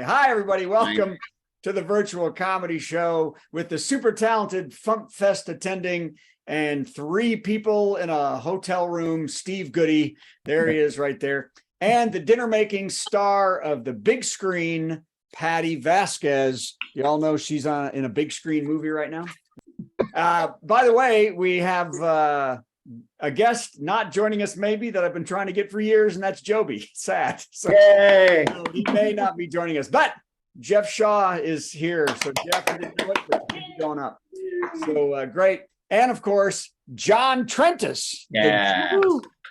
Hi, everybody. Welcome to the virtual comedy show with the super talented Funk Fest attending and 3 people in a hotel room. Steve Goody, there he is right there. And the dinner-making star of the big screen, Patty Vasquez. You all know she's in a big screen movie right now. By the way, we have a guest not joining us maybe that I've been trying to get for years, and that's Joby. Sad. So, Yay! He may not be joining us, but Jeff Shaw is here. So Jeff, I didn't know it, but keep going up. So great. And of course, John Trentis. Yeah.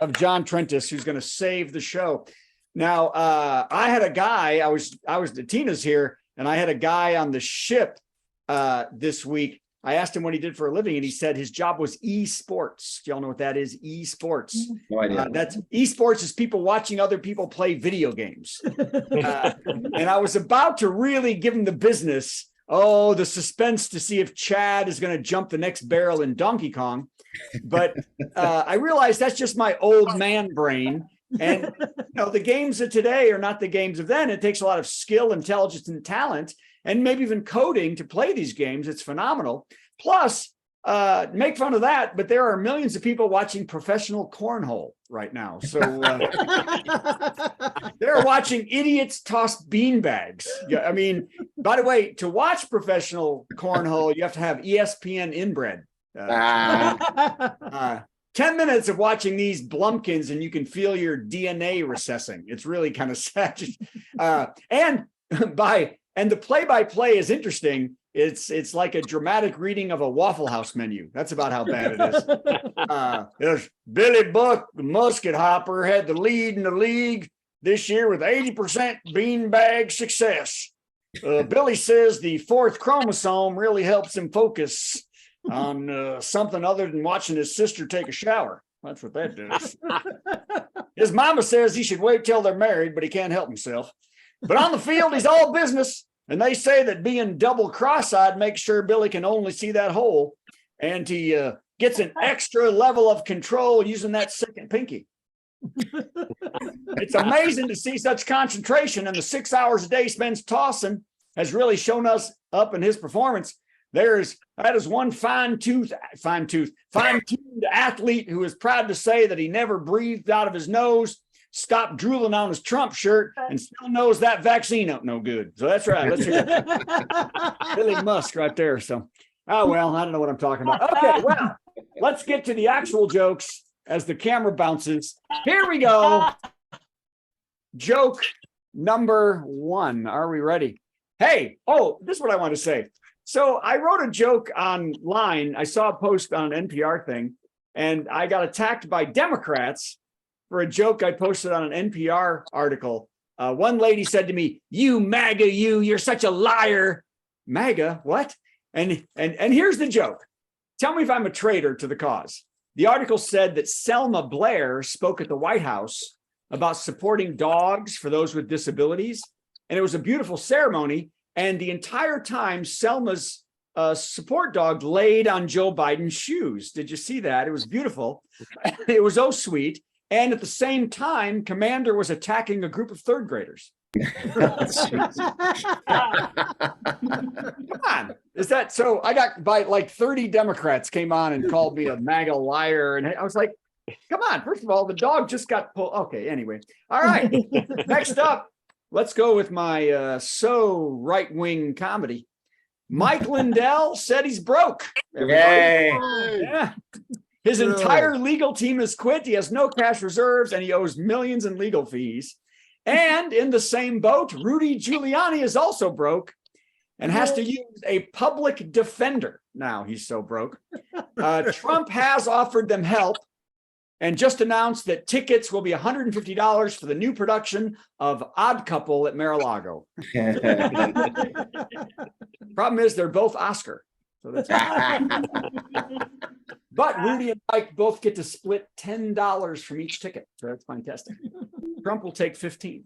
Of John Trentis, who's going to save the show. Now, I had a guy, I was Tina's here, and I had a guy on the ship this week. I asked him what he did for a living, and he said his job was esports. Do y'all know what that is? Esports. No idea. That's esports is people watching other people play video games. And I was about to really give him the business. Oh, the suspense to see if Chad is going to jump the next barrel in Donkey Kong. But I realized that's just my old man brain. And the games of today are not the games of then. It takes a lot of skill, intelligence, and talent, and maybe even coding to play these games. It's phenomenal. Plus, make fun of that, but there are millions of people watching professional cornhole right now. So they're watching idiots toss beanbags. Yeah, I mean, by the way, to watch professional cornhole, you have to have ESPN inbred. 10 minutes of watching these Blumpkins and you can feel your DNA recessing. It's really kind of sad. And the play-by-play is interesting. It's like a dramatic reading of a Waffle House menu. That's about how bad it is. Billy Buck, the musket hopper, had the lead in the league this year with 80% beanbag success. Billy says the 4th chromosome really helps him focus on something other than watching his sister take a shower. That's what that does. His mama says he should wait till they're married, but he can't help himself. But on the field, he's all business. And they say that being double cross-eyed makes sure Billy can only see that hole. And he gets an extra level of control using that second pinky. It's amazing to see such concentration, and the 6 hours a day he spends tossing has really shown us up in his performance. That is one fine-tuned athlete who is proud to say that he never breathed out of his nose, stopped drooling on his Trump shirt, and still knows that vaccine ain't no good. So that's right. Let's hear it. Billy Musk right there. So, oh, well, I don't know what I'm talking about. Okay, well, let's get to the actual jokes as the camera bounces. Here we go. Joke number 1. Are we ready? Hey, this is what I want to say. So I wrote a joke online. I saw a post on an NPR thing, and I got attacked by Democrats for a joke I posted on an NPR article. One lady said to me, "You MAGA, you're such a liar." MAGA, what? And here's the joke. Tell me if I'm a traitor to the cause. The article said that Selma Blair spoke at the White House about supporting dogs for those with disabilities. And it was a beautiful ceremony. And the entire time, Selma's support dog laid on Joe Biden's shoes. Did you see that? It was beautiful. It was sweet. And at the same time, Commander was attacking a group of 3rd graders. Come on. Is that so? I got by like 30 Democrats came on and called me a MAGA liar. And I was like, come on. First of all, the dog just got pulled. Okay, anyway. All right. Next up, let's go with my so right-wing comedy. Mike Lindell said he's broke. Yay. Yeah. His entire legal team has quit. He has no cash reserves, and he owes millions in legal fees. And in the same boat, Rudy Giuliani is also broke and has to use a public defender. Now he's so broke. Trump has offered them help and just announced that tickets will be $150 for the new production of Odd Couple at Mar-a-Lago. Problem is they're both Oscar. So that's But Rudy and Mike both get to split $10 from each ticket. So that's fantastic. Trump will take 15.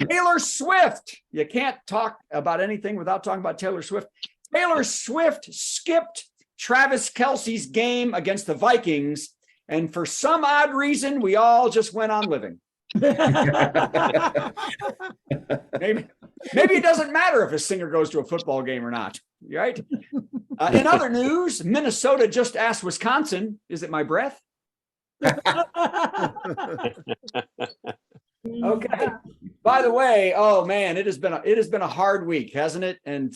Taylor Swift. You can't talk about anything without talking about Taylor Swift. Taylor Swift skipped Travis Kelce's game against the Vikings. And for some odd reason, we all just went on living. Maybe it doesn't matter if a singer goes to a football game or not, right? In other news, Minnesota just asked Wisconsin, "Is it my breath?" Okay. By the way, oh man, it has been a hard week, hasn't it? And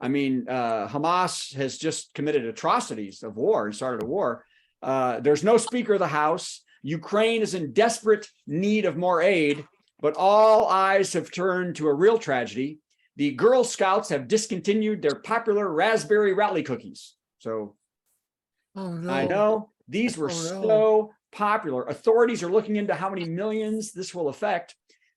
Hamas has just committed atrocities of war and started a war. There's no Speaker of the House. Ukraine is in desperate need of more aid, but all eyes have turned to a real tragedy. The Girl Scouts have discontinued their popular raspberry rally cookies. So I know these were so popular. Authorities are looking into how many millions this will affect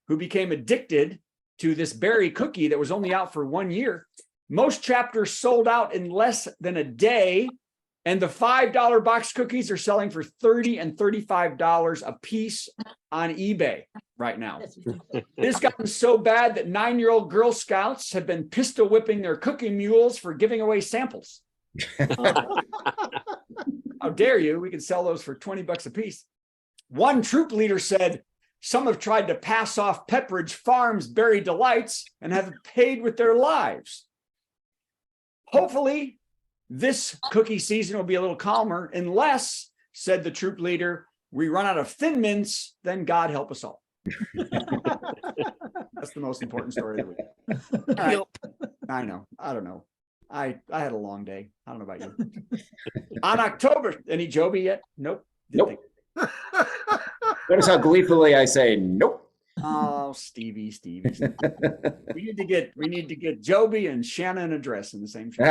who became addicted to this berry cookie that was only out for 1 year. Most chapters sold out in less than a day, and the $5 box cookies are selling for $30 and $35 a piece on eBay right now. It has gotten so bad that 9-year-old Girl Scouts have been pistol whipping their cookie mules for giving away samples. How dare you? We could sell those for $20 a piece. One troop leader said, "Some have tried to pass off Pepperidge Farm's Berry Delights and have paid with their lives." Hopefully, this cookie season will be a little calmer, unless, said the troop leader, "we run out of Thin Mints, then God help us all." That's the most important story of the week. Right. I know. I don't know. I had a long day. I don't know about you. On October, any Joby yet? Nope. Nope. Notice how gleefully I say nope. Oh, Stevie. We need to get Joby and Shannon a dress in the same show.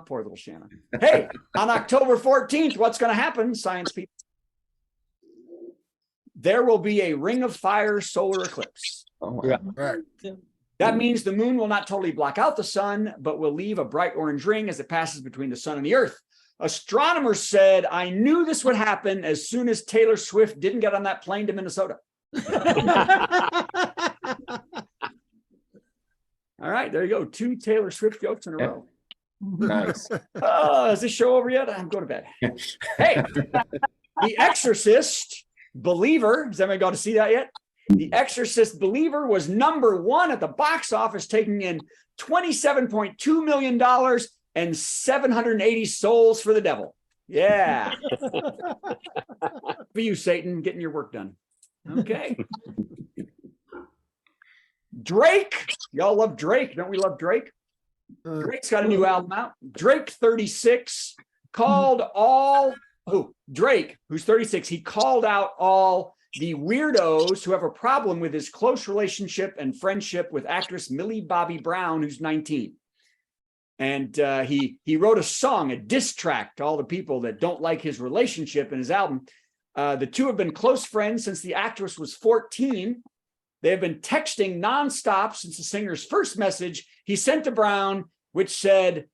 Poor little Shannon. Hey, on October 14th, what's going to happen, science people? There will be a ring of fire solar eclipse. Oh, yeah. Right. That means the moon will not totally block out the sun, but will leave a bright orange ring as it passes between the sun and the earth. Astronomers said, "I knew this would happen as soon as Taylor Swift didn't get on that plane to Minnesota." All right, there you go. 2 Taylor Swift jokes in a row. Nice. Is this show over yet? I'm going to bed. Hey, The Exorcist Believer. Has anybody got to see that yet? The Exorcist Believer was #1 at the box office, taking in $27.2 million and 780 souls for the devil. Yeah. For you, Satan, getting your work done. Okay. Drake. Y'all love Drake. Don't we love Drake? Drake's got a new album out. Drake 36 called all, Drake, who's 36, he called out all the weirdos who have a problem with his close relationship and friendship with actress Millie Bobby Brown, who's 19. And he wrote a song, a diss track to all the people that don't like his relationship in his album. The two have been close friends since the actress was 14. They have been texting nonstop since the singer's first message he sent to Brown, which said,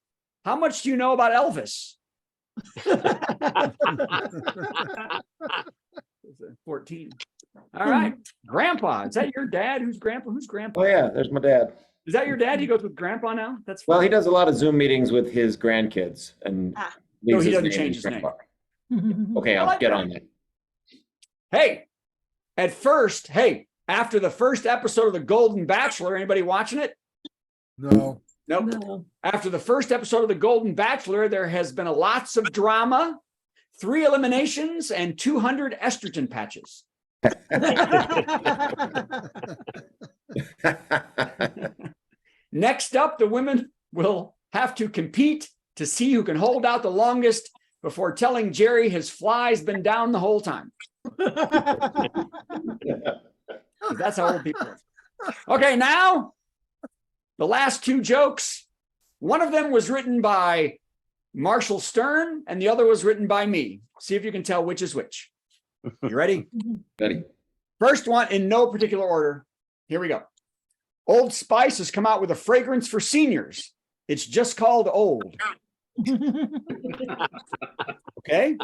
"How much do you know about Elvis?" 14. All right. Grandpa. Is that your dad? Who's Grandpa? Who's Grandpa? Oh, yeah, there's my dad. Is that your dad? He goes with Grandpa now? That's Well, he does a lot of Zoom meetings with his grandkids. And no, he doesn't change his name. Okay, I'll get on that. Hey, after the first episode of The Golden Bachelor, anybody watching it? No. Nope. No. After the first episode of The Golden Bachelor, there has been lots of drama, 3 eliminations, and 200 estrogen patches. Next up, the women will have to compete to see who can hold out the longest before telling Jerry his fly's been down the whole time. That's how old people are. Okay, now the last 2 jokes. One of them was written by Marshall Stern, and the other was written by me. See if you can tell which is which. You ready? Ready. First one in no particular order. Here we go. Old Spice has come out with a fragrance for seniors. It's just called Old. Okay.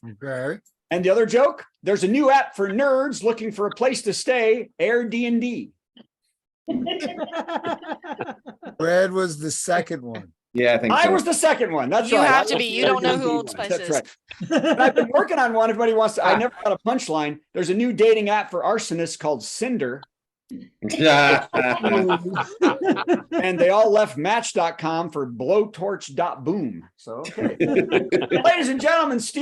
Okay. And the other joke, there's a new app for nerds looking for a place to stay, Airbnb. Brad was the second one. Yeah, I think I so. was the second one. That's You right. have I to was be. the You don't know original who D Old one. Spice That's is. right. But I've been working on one. If anybody wants to, I never got a punchline. There's a new dating app for arsonists called Cinder, and they all left Match.com for blowtorch.boom. So, okay. Ladies and gentlemen, Steve.